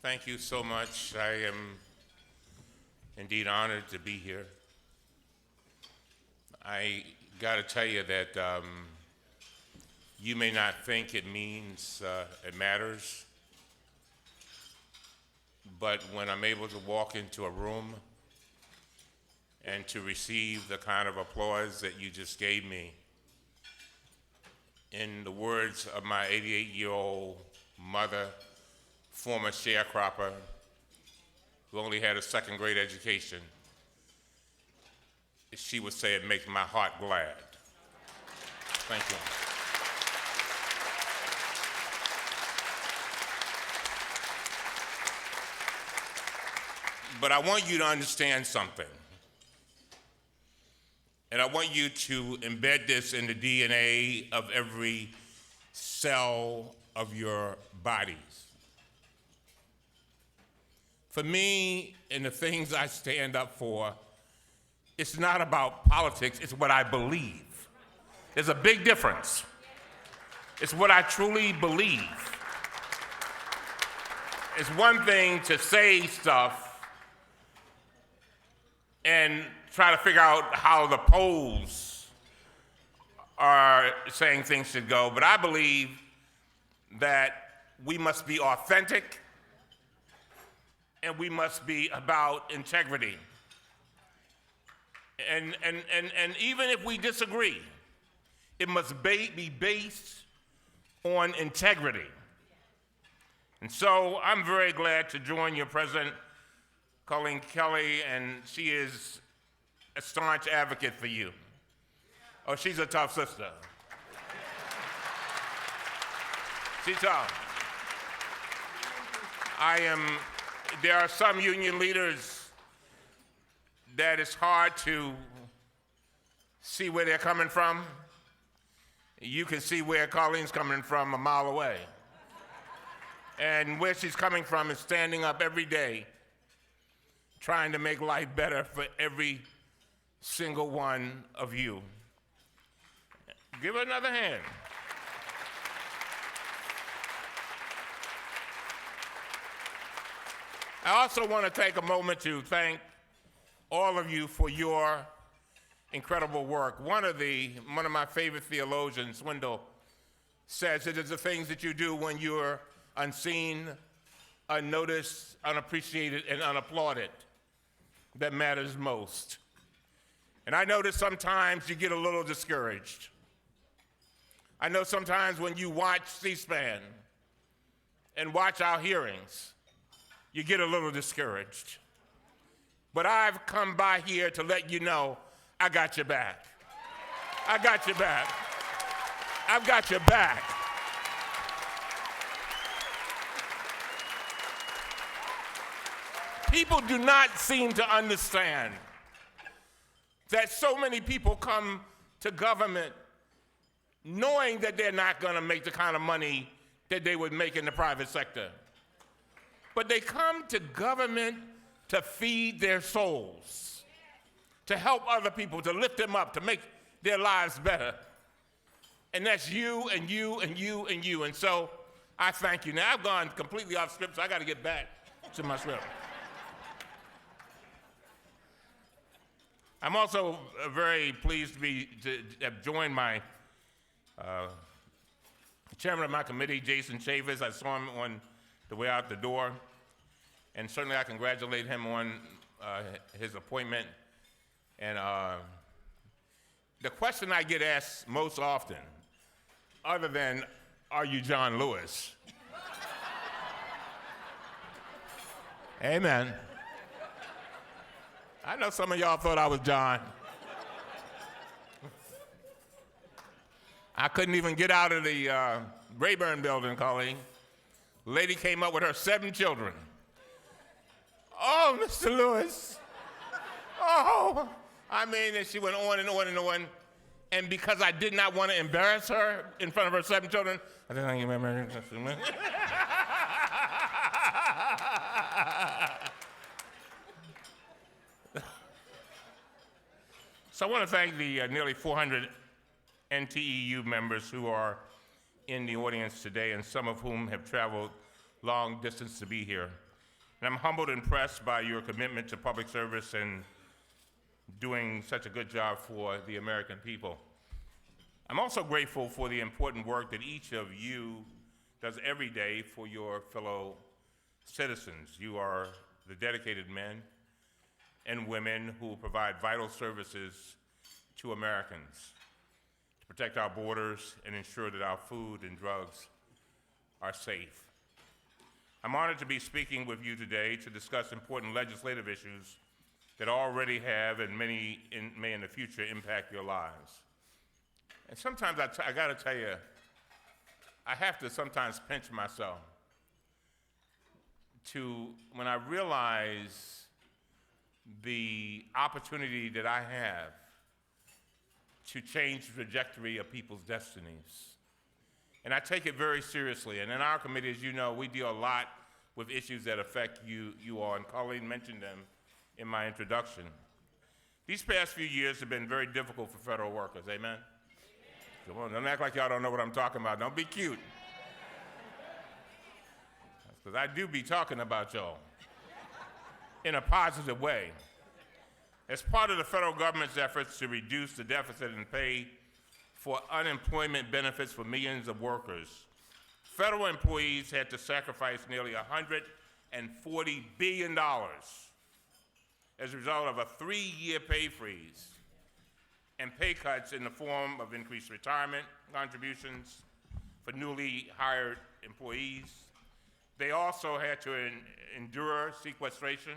Thank you so much. I am indeed honored to be here. I got to tell you that you may not think it means it matters, but when I'm able to walk into a room and to receive the kind of applause that you just gave me, in the words of my 88-year-old mother, former sharecropper, who only had a second-grade education, she would say, it makes my heart glad. Thank you. But I want you to understand something. And I want you to embed this in the DNA of every cell of your bodies. For me, and the things I stand up for, it's not about politics, it's what I believe. There's a big difference. It's what I truly believe. It's one thing to say stuff and try to figure out how the polls are saying things should go, but I believe that we must be authentic and we must be about integrity. And even if we disagree, it must be based on integrity. And so I'm very glad to join your President, Colleen Kelly, and she is a staunch advocate for you. Oh, she's a tough sister. She's tough. There are some union leaders that it's hard to see where they're coming from. You can see where Colleen's coming from a mile away. And where she's coming from is standing up every day, trying to make life better for every single one of you. Give her another hand. I also want to take a moment to thank all of you for your incredible work. One of my favorite theologians, Wendell, says it is the things that you do when you're unseen, unnoticed, unappreciated, and unapplauded that matters most. And I know that sometimes you get a little discouraged. I know sometimes when you watch C-SPAN and watch our hearings, you get a little discouraged. But I've come by here to let you know I got your back. I got your back. I've got your back. People do not seem to understand that so many people come to government knowing that they're not going to make the kind of money that they would make in the private sector. But they come to government to feed their souls, to help other people, to lift them up, to make their lives better. And that's you and you and you and you. And so I thank you. Now, I've gone completely off script, so I got to get back to my script. I'm also very pleased to have joined my chairman of my committee, Jason Chavis. I saw him on the way out the door, and certainly I congratulate him on his appointment. And the question I get asked most often, other than, are you John Lewis? Amen. I know some of y'all thought I was John. I couldn't even get out of the Rayburn building, Colleen. Lady came up with her 7 children. Oh, Mr. Lewis. Oh. I mean, and she went on and on and on. And because I did not want to embarrass her in front of her 7 children, I didn't remember. So I want to thank the nearly 400 NTEU members who are in the audience today, and some of whom have traveled long distance to be here. And I'm humbled and impressed by your commitment to public service and doing such a good job for the American people. I'm also grateful for the important work that each of you does every day for your fellow citizens. You are the dedicated men and women who provide vital services to Americans to protect our borders and ensure that our food and drugs are safe. I'm honored to be speaking with you today to discuss important legislative issues that already have and may in the future impact your lives. And sometimes I gotta tell you, I have to sometimes pinch myself when I realize the opportunity that I have to change the trajectory of people's destinies. And I take it very seriously. And in our committee, as you know, we deal a lot with issues that affect you all, and Colleen mentioned them in my introduction. These past few years have been very difficult for federal workers, amen? Come on, don't act like y'all don't know what I'm talking about. Don't be cute. Because I do be talking about y'all in a positive way. As part of the federal government's efforts to reduce the deficit and pay for unemployment benefits for millions of workers, federal employees had to sacrifice nearly $140 billion as a result of a 3-year pay freeze and pay cuts in the form of increased retirement contributions for newly hired employees. They also had to endure sequestration,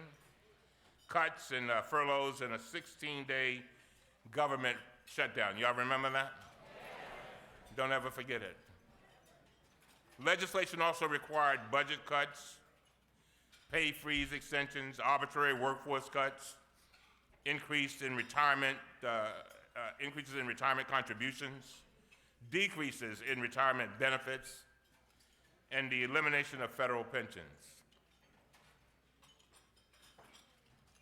cuts and furloughs, and a 16-day government shutdown. Y'all remember that? Don't ever forget it. Legislation also required budget cuts, pay freeze extensions, arbitrary workforce cuts, increases in retirement contributions, decreases in retirement benefits, and the elimination of federal pensions.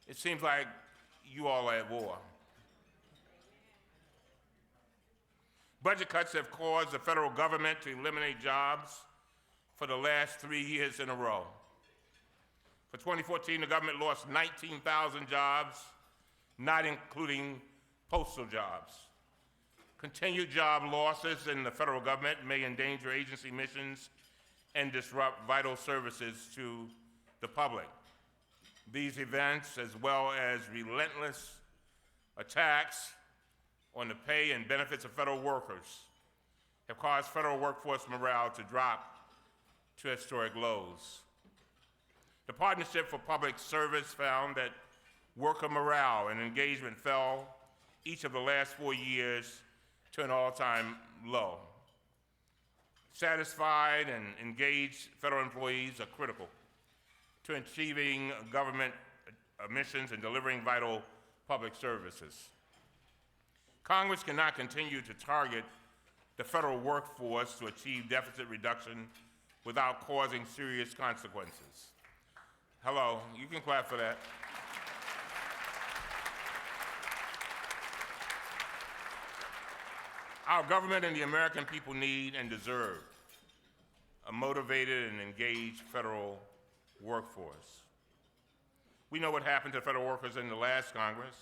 It seems like you all are at war. Budget cuts have caused the federal government to eliminate jobs for the last 3 years in a row. For 2014, the government lost 19,000 jobs, not including postal jobs. Continued job losses in the federal government may endanger agency missions and disrupt vital services to the public. These events, as well as relentless attacks on the pay and benefits of federal workers, have caused federal workforce morale to drop to historic lows. The Partnership for Public Service found that worker morale and engagement fell each of the last 4 years to an all-time low. Satisfied and engaged federal employees are critical to achieving government missions and delivering vital public services. Congress cannot continue to target the federal workforce to achieve deficit reduction without causing serious consequences. Hello, you can clap for that. Our government and the American people need and deserve a motivated and engaged federal workforce. We know what happened to federal workers in the last Congress,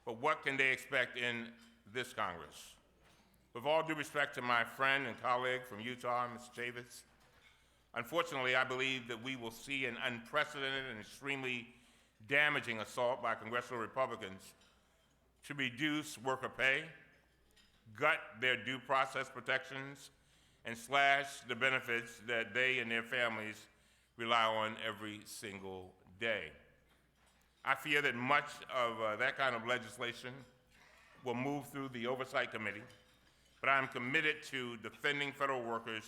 but what can they expect in this Congress? With all due respect to my friend and colleague from Utah, Ms. Chavis, unfortunately, I believe that we will see an unprecedented and extremely damaging assault by congressional Republicans to reduce worker pay, gut their due process protections, and slash the benefits that they and their families rely on every single day. I fear that much of that kind of legislation will move through the Oversight Committee, but I am committed to defending federal workers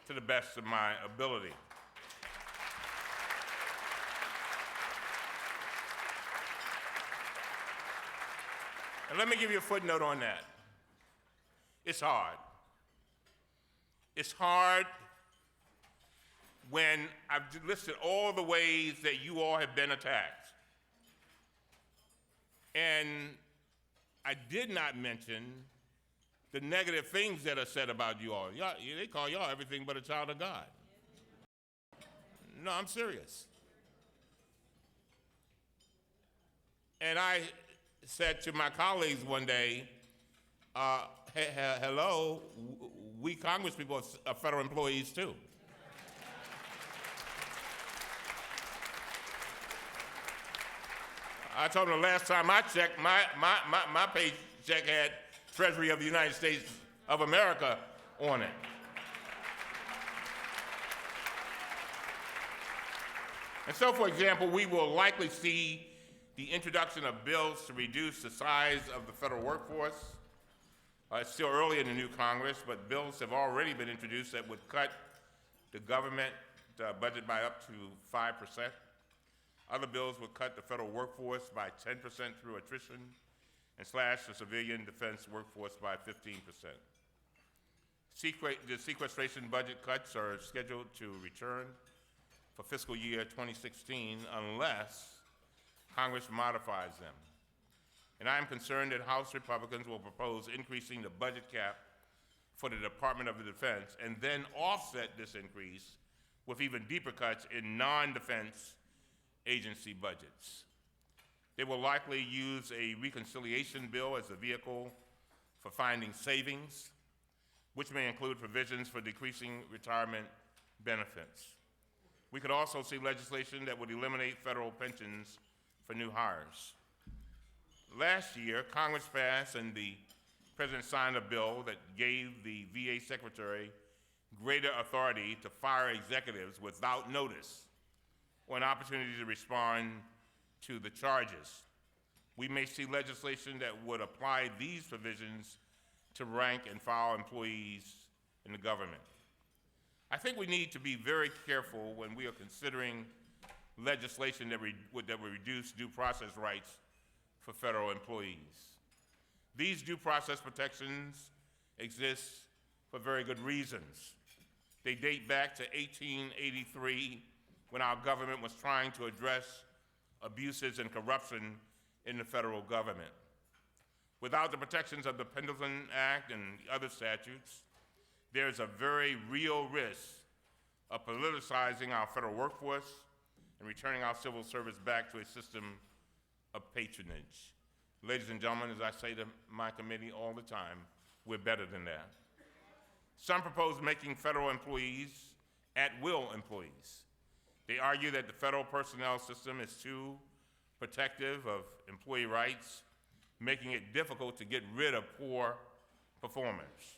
to the best of my ability. And let me give you a footnote on that. It's hard. It's hard when I've listed all the ways that you all have been attacked. And I did not mention the negative things that are said about you all. They call y'all everything but a child of God. No, I'm serious. And I said to my colleagues one day, hello, we congresspeople are federal employees too. I told them the last time I checked, my paycheck had Treasury of the United States of America on it. And so, for example, we will likely see the introduction of bills to reduce the size of the federal workforce. It's still early in the new Congress, but bills have already been introduced that would cut the government budget by up to 5%. Other bills would cut the federal workforce by 10% through attrition and slash the civilian defense workforce by 15%. The sequestration budget cuts are scheduled to return for fiscal year 2016 unless Congress modifies them. And I am concerned that House Republicans will propose increasing the budget cap for the Department of Defense and then offset this increase with even deeper cuts in non-defense agency budgets. They will likely use a reconciliation bill as a vehicle for finding savings, which may include provisions for decreasing retirement benefits. We could also see legislation that would eliminate federal pensions for new hires. Last year, Congress passed and the President signed a bill that gave the VA Secretary greater authority to fire executives without notice or an opportunity to respond to the charges. We may see legislation that would apply these provisions to rank and file employees in the government. I think we need to be very careful when we are considering legislation that would reduce due process rights for federal employees. These due process protections exist for very good reasons. They date back to 1883 when our government was trying to address abuses and corruption in the federal government. Without the protections of the Pendleton Act and other statutes, there's a very real risk of politicizing our federal workforce and returning our civil service back to a system of patronage. Ladies and gentlemen, as I say to my committee all the time, we're better than that. Some propose making federal employees at-will employees. They argue that the federal personnel system is too protective of employee rights, making it difficult to get rid of poor performers.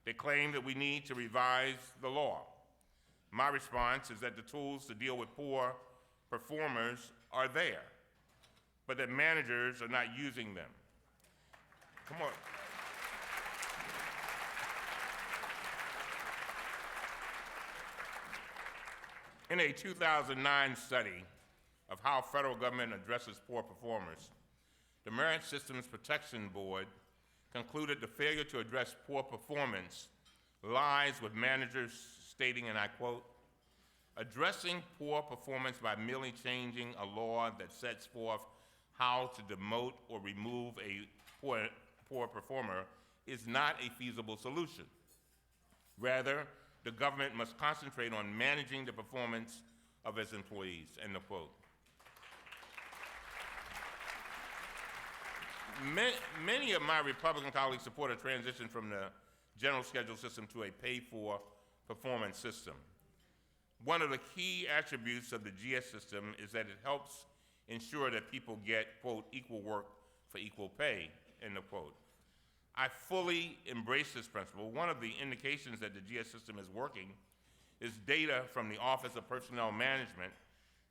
They claim that we need to revise the law. My response is that the tools to deal with poor performers are there, but that managers are not using them. Come on. In a 2009 study of how federal government addresses poor performers, the Merit Systems Protection Board concluded the failure to address poor performance lies with managers stating, and I quote, "Addressing poor performance by merely changing a law that sets forth how to demote or remove a poor performer is not a feasible solution. Rather, the government must concentrate on managing the performance of its employees," end of quote. Many of my Republican colleagues support a transition from the general schedule system to a pay-for-performance system. One of the key attributes of the GS system is that it helps ensure that people get, quote, equal work for equal pay, end of quote. I fully embrace this principle. One of the indications that the GS system is working is data from the Office of Personnel Management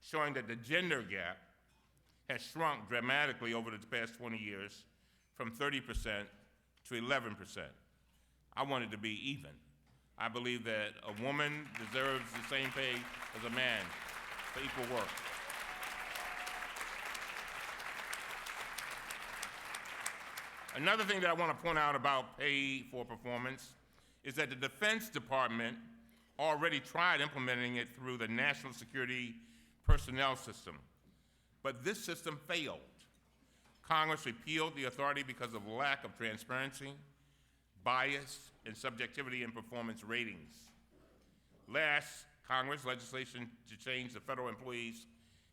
showing that the gender gap has shrunk dramatically over the past 20 years from 30% to 11%. I want it to be even. I believe that a woman deserves the same pay as a man for equal work. Another thing that I want to point out about pay for performance is that the Defense Department already tried implementing it through the National Security Personnel System, but this system failed. Congress repealed the authority because of lack of transparency, bias, and subjectivity in performance ratings. Last Congress, legislation to change the federal employees'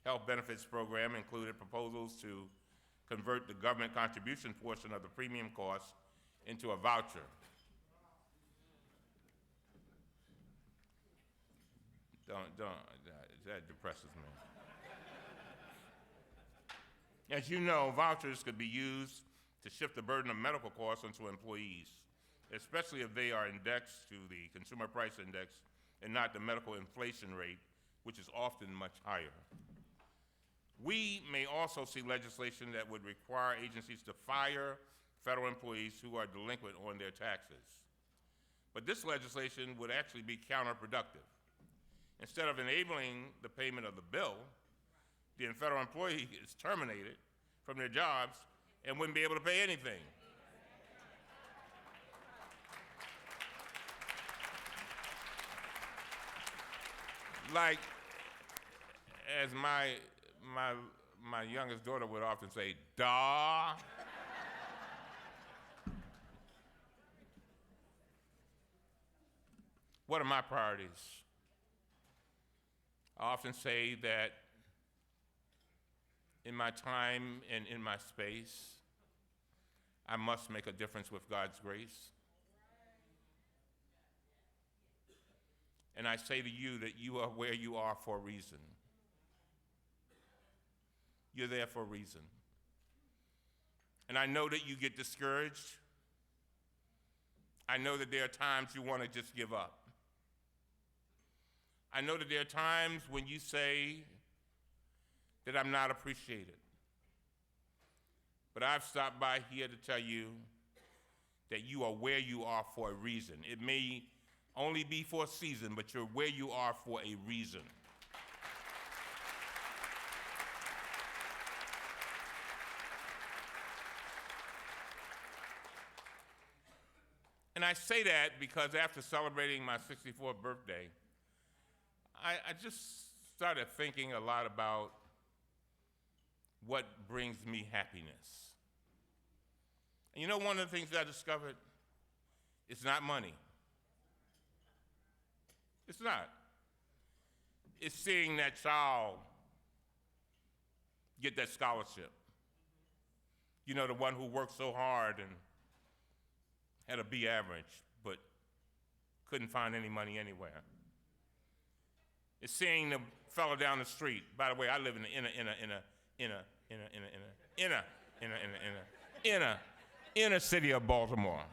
health benefits program included proposals to convert the government contribution portion of the premium cost into a voucher. That depresses me. As you know, vouchers could be used to shift the burden of medical costs onto employees, especially if they are indexed to the consumer price index and not the medical inflation rate, which is often much higher. We may also see legislation that would require agencies to fire federal employees who are delinquent on their taxes. But this legislation would actually be counterproductive. Instead of enabling the payment of the bill, the federal employee is terminated from their jobs and wouldn't be able to pay anything. Like, as my youngest daughter would often say, "Duh." What are my priorities? I often say that in my time and in my space, I must make a difference with God's grace. And I say to you that you are where you are for a reason. You're there for a reason. And I know that you get discouraged. I know that there are times you want to just give up. I know that there are times when you say that I'm not appreciated. But I've stopped by here to tell you that you are where you are for a reason. It may only be for a season, but you're where you are for a reason. And I say that because after celebrating my 64th birthday, I just started thinking a lot about what brings me happiness. And you know, one of the things that I discovered, it's not money. It's not. It's seeing that child get that scholarship. You know, the one who worked so hard and had a B average, but couldn't find any money anywhere. It's seeing the fellow down the street. By the way, I live in the inner city of Baltimore.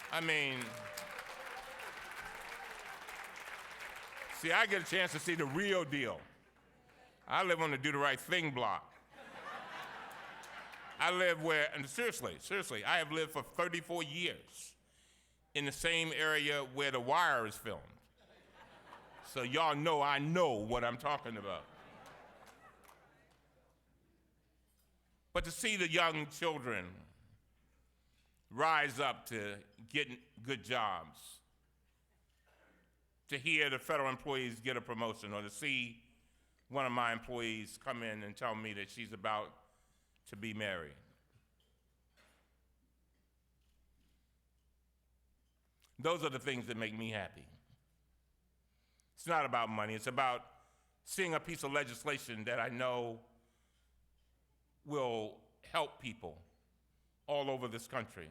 I mean, see, I get a chance to see the real deal. I live on the Do the Right Thing block. I live where, and seriously, I have lived for 34 years in the same area where The Wire is filmed. So y'all know I know what I'm talking about. But to see the young children rise up to get good jobs, to hear the federal employees get a promotion, or to see one of my employees come in and tell me that she's about to be married. Those are the things that make me happy. It's not about money. It's about seeing a piece of legislation that I know will help people all over this country.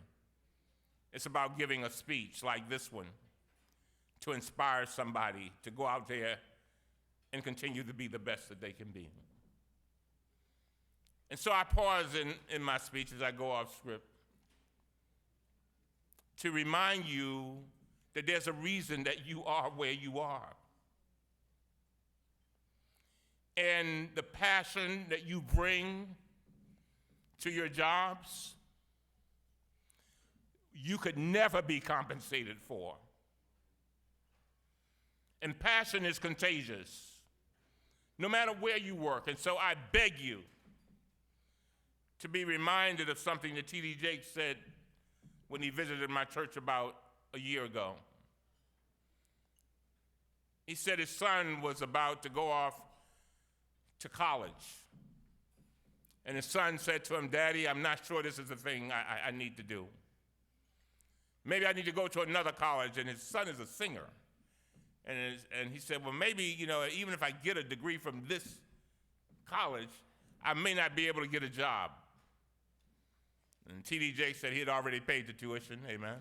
It's about giving a speech like this one to inspire somebody to go out there and continue to be the best that they can be. And so I pause in my speech as I go off script to remind you that there's a reason that you are where you are. And the passion that you bring to your jobs, you could never be compensated for. And passion is contagious, no matter where you work. And so I beg you to be reminded of something that T.D. Jakes said when he visited my church about a year ago. He said his son was about to go off to college. And his son said to him, "Daddy, I'm not sure this is the thing I need to do. Maybe I need to go to another college." And his son is a singer. And he said, "Well, maybe, even if I get a degree from this college, I may not be able to get a job. And TDJ said he had already paid the tuition, amen.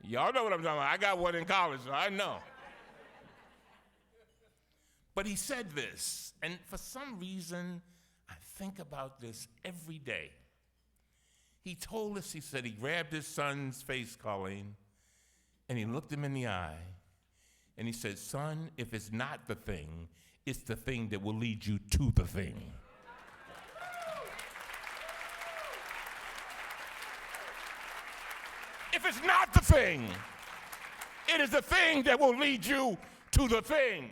Y'all know what I'm talking about. I got one in college, so I know. But he said this, and for some reason, I think about this every day. He told us, he said he grabbed his son's face, Colleen, and he looked him in the eye, and he said, son, if it's not the thing, it's the thing that will lead you to the thing. If it's not the thing, it is the thing that will lead you to the thing.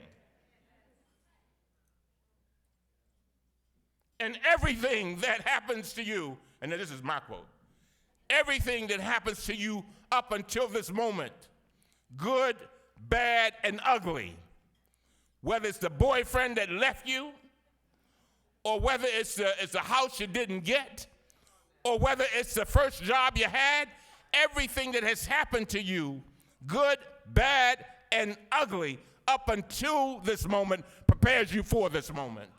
And everything that happens to you, and this is my quote, everything that happens to you up until this moment, good, bad, and ugly, whether it's the boyfriend that left you, or whether it's the house you didn't get, or whether it's the first job you had, everything that has happened to you, good, bad, and ugly, up until this moment, prepares you for this moment.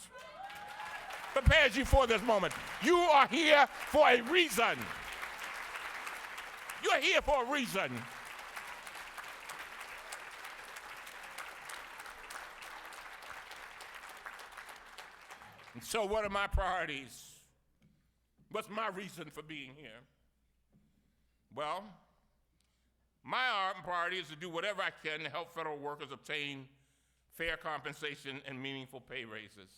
Prepares you for this moment. You are here for a reason. You're here for a reason. And so what are my priorities? What's my reason for being here? Well, my priority is to do whatever I can to help federal workers obtain fair compensation and meaningful pay raises.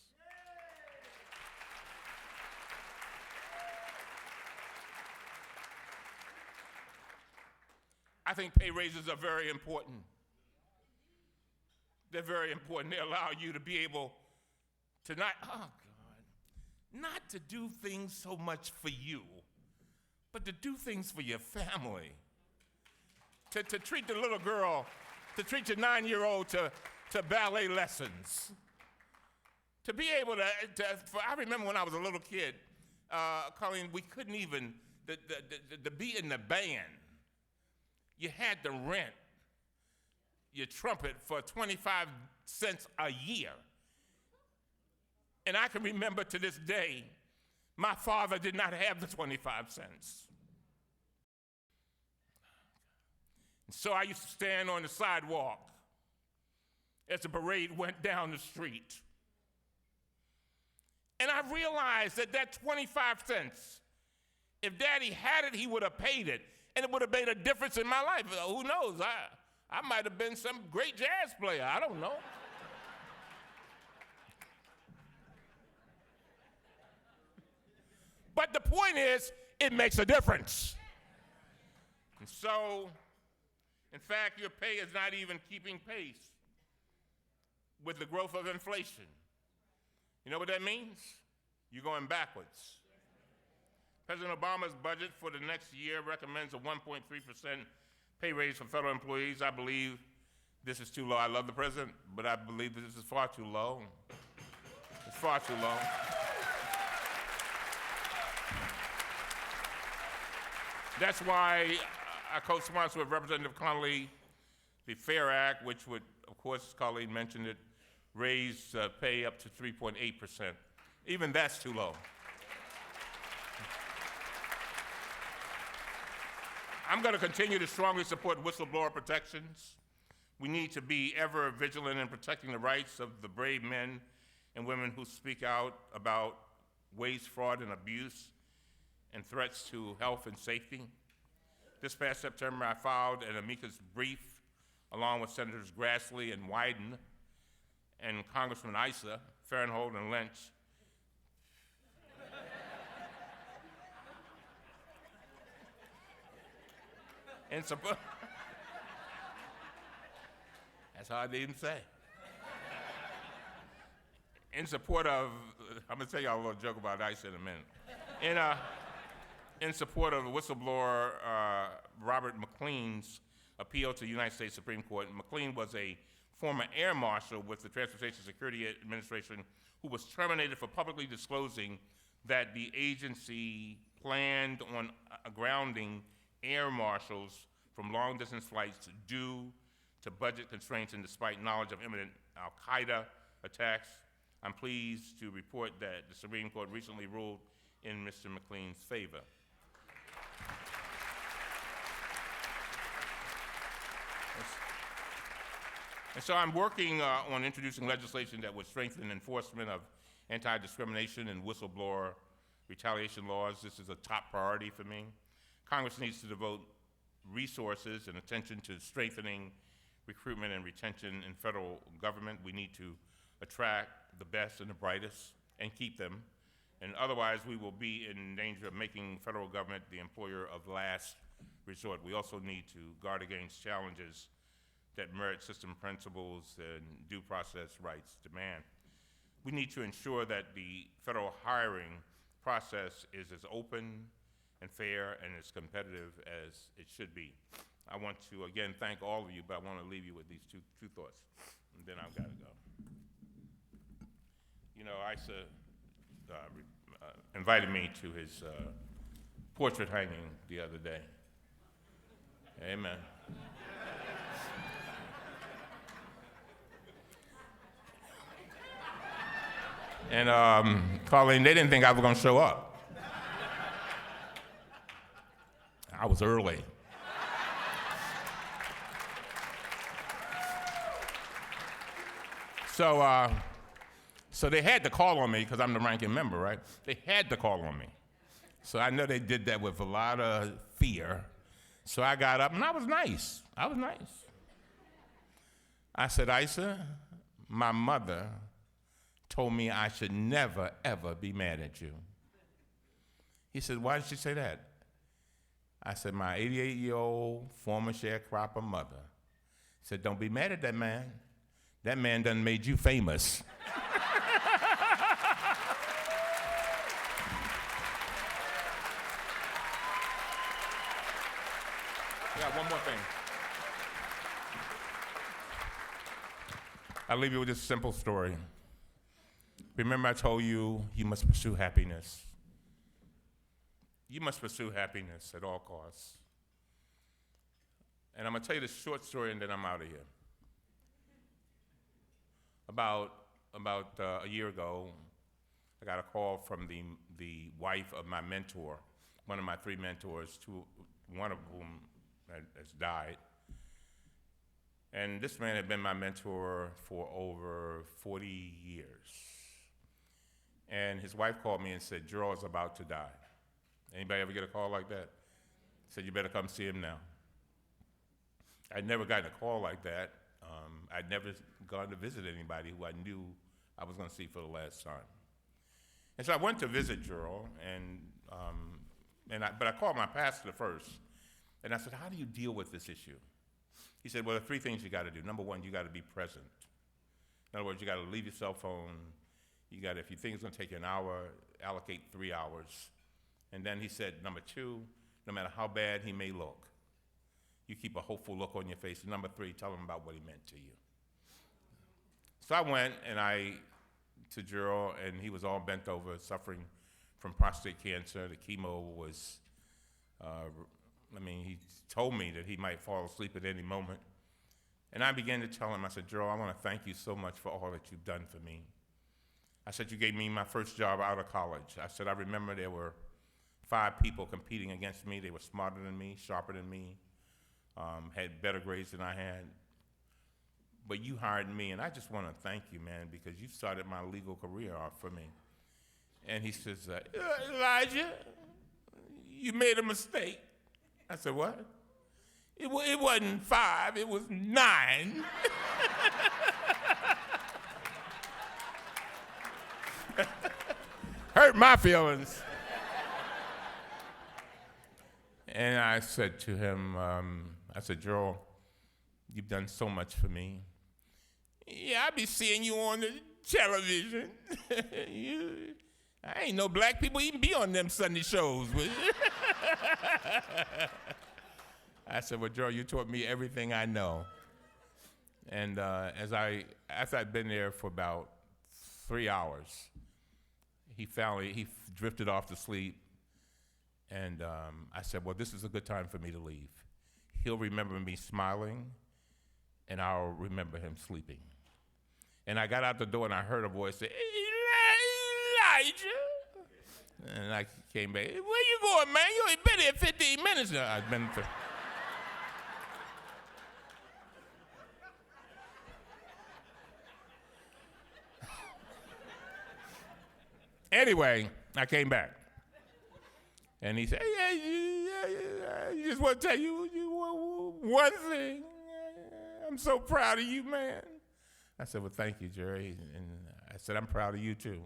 I think pay raises are very important. They're very important. They allow you to be able to not to do things so much for you, but to do things for your family. To treat the little girl, to treat your 9-year-old to ballet lessons. To be able I remember when I was a little kid, Colleen, we couldn't even, to be in the band, you had to rent your trumpet for 25 cents a year. And I can remember to this day, my father did not have the 25 cents. And so I used to stand on the sidewalk as the parade went down the street. And I realized that 25 cents, if Daddy had it, he would have paid it. And it would have made a difference in my life. Who knows? I might have been some great jazz player. I don't know. But the point is, it makes a difference. And so, in fact, your pay is not even keeping pace with the growth of inflation. You know what that means? You're going backwards. President Obama's budget for the next year recommends a 1.3% pay raise for federal employees. I believe this is too low. I love the president, but I believe this is far too low. It's far too low. That's why I co-sponsored with Representative Connolly the FAIR Act, which would, of course, Colleen mentioned it, raise pay up to 3.8%. Even that's too low. I'm going to continue to strongly support whistleblower protections. We need to be ever vigilant in protecting the rights of the brave men and women who speak out about waste, fraud, and abuse and threats to health and safety. This past September, I filed an amicus brief along with Senators Grassley and Wyden and Congressman Issa, Farenthold, and Lynch in support. That's hard to even say. In support of, I'm gonna tell y'all a little joke about Issa in a minute. In support of whistleblower Robert McLean's appeal to the United States Supreme Court. McLean was a former air marshal with the Transportation Security Administration who was terminated for publicly disclosing that the agency planned on grounding air marshals from long-distance flights due to budget constraints and despite knowledge of imminent al-Qaeda attacks. I'm pleased to report that the Supreme Court recently ruled in Mr. McLean's favor. And so I'm working on introducing legislation that would strengthen enforcement of anti-discrimination and whistleblower retaliation laws. This is a top priority for me. Congress needs to devote resources and attention to strengthening recruitment and retention in federal government. We need to attract the best and the brightest and keep them. And otherwise, we will be in danger of making federal government the employer of last resort. We also need to guard against challenges that merit system principles and due process rights demand. We need to ensure that the federal hiring process is as open and fair and as competitive as it should be. I want to, again, thank all of you, but I want to leave you with these two thoughts, and then I've got to go. You know, Isa invited me to his portrait hanging the other day. Amen. And Colleen, they didn't think I was going to show up. I was early. So they had to call on me because I'm the ranking member, right? They had to call on me. So I know they did that with a lot of fear. So I got up and I was nice. I said, Isa, my mother told me I should never, ever be mad at you. He said, why did she say that? I said, my 88-year-old former sharecropper mother said, don't be mad at that man. That man done made you famous. Yeah, one more thing. I'll leave you with this simple story. Remember I told you, you must pursue happiness. You must pursue happiness at all costs. And I'm gonna tell you this short story and then I'm out of here. About a year ago, I got a call from the wife of my mentor, one of my three mentors, one of whom has died. And this man had been my mentor for over 40 years. And his wife called me and said, Gerald's about to die. Anybody ever get a call like that? Said, you better come see him now. I'd never gotten a call like that. I'd never gone to visit anybody who I knew I was going to see for the last time. And so I went to visit Gerald, but I called my pastor first, and I said, how do you deal with this issue? He said, well, there are three things you got to do. Number one, you got to be present. In other words, you got to leave your cell phone. You got to, if you think it's going to take you an hour, allocate 3 hours. And then he said, number two, no matter how bad he may look, you keep a hopeful look on your face. And number three, tell him about what he meant to you. So I went to Gerald, and he was all bent over, suffering from prostate cancer. The chemo was, he told me that he might fall asleep at any moment. And I began to tell him, I said, Gerald, I want to thank you so much for all that you've done for me. I said, you gave me my first job out of college. I said, I remember there were 5 people competing against me. They were smarter than me, sharper than me, had better grades than I had. But you hired me, and I just want to thank you, man, because you started my legal career off for me. And he says, Elijah, you made a mistake. I said, what? It wasn't 5, it was 9. Hurt my feelings. And I said to him, I said, Gerald, you've done so much for me. Yeah, I be seeing you on the television. I ain't know black people even be on them Sunday shows. I said, well, Gerald, you taught me everything I know. And after I'd been there for about 3 hours, he drifted off to sleep. And I said, well, this is a good time for me to leave. He'll remember me smiling and I'll remember him sleeping. And I got out the door and I heard a voice say, Elijah. And I came back, where you going, man? You ain't been here 15 minutes now. I've been for. Anyway, I came back. And he said, I just want to tell you one thing. I'm so proud of you, man. I said, well, thank you, Jerry. And I said, I'm proud of you, too.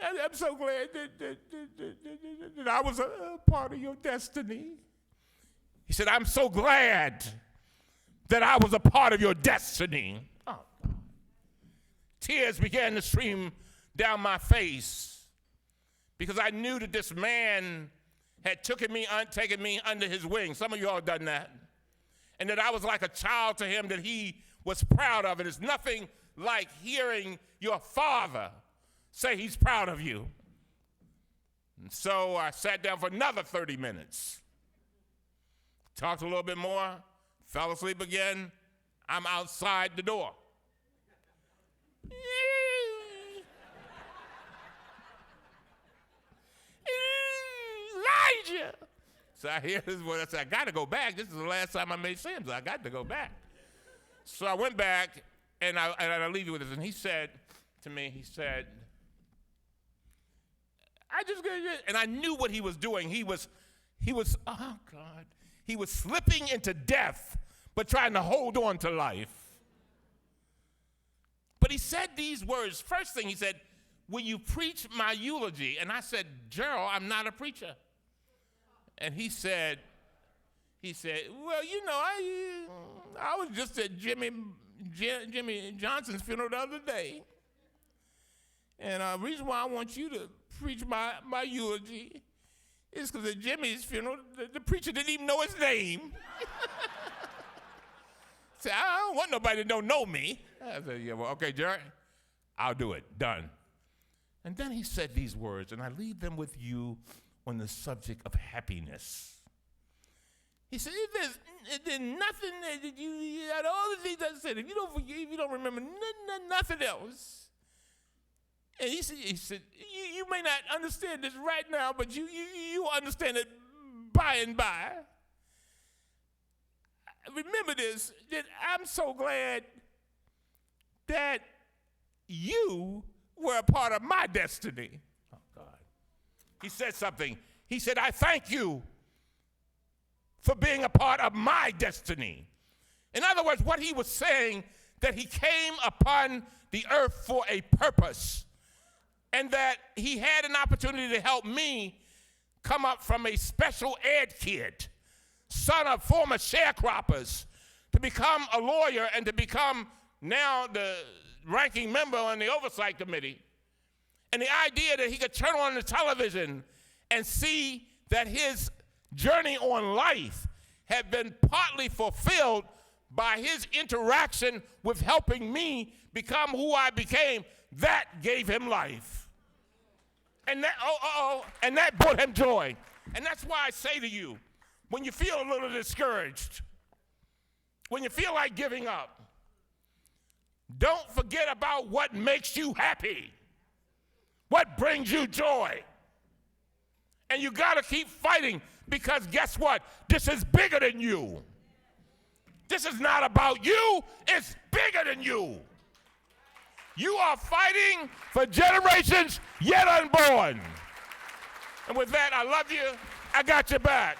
I'm so glad that I was a part of your destiny. He said, I'm so glad that I was a part of your destiny. Oh. Tears began to stream down my face because I knew that this man had taken me under his wing. Some of you all done that. And that I was like a child to him that he was proud of. And it's nothing like hearing your father say he's proud of you. And so I sat down for another 30 minutes. Talked a little bit more, fell asleep again. I'm outside the door. Elijah. So I hear this voice. I said, I got to go back. This is the last time I made sense. I got to go back. So I went back, and I'll leave you with this. And he said to me, and I knew what he was doing. He was, oh God, he was slipping into death, but trying to hold on to life. But he said these words. First thing he said, will you preach my eulogy? And I said, Gerald, I'm not a preacher. And he said, well, you know, I was just at Jimmy Johnson's funeral the other day. And the reason why I want you to preach my eulogy is because at Jimmy's funeral, the preacher didn't even know his name. Said, I don't want nobody that don't know me. I said, yeah, well, okay, Jerry, I'll do it. Done. And then he said these words, and I leave them with you on the subject of happiness. He said, there's nothing that you had all the things I said. If you don't remember nothing else. And he said, you may not understand this right now, but you understand it by and by. Remember this, that I'm so glad that you were a part of my destiny. Oh, God. He said something. He said, I thank you for being a part of my destiny. In other words, what he was saying, that he came upon the earth for a purpose, and that he had an opportunity to help me come up from a special ed kid, son of former sharecroppers, to become a lawyer and to become now the ranking member on the Oversight Committee. And the idea that he could turn on the television and see that his journey on life had been partly fulfilled by his interaction with helping me become who I became, that gave him life. And that brought him joy. And that's why I say to you, when you feel a little discouraged, when you feel like giving up, don't forget about what makes you happy, what brings you joy. And you got to keep fighting, because guess what? This is bigger than you. This is not about you. It's bigger than you. You are fighting for generations yet unborn. And with that, I love you. I got your back.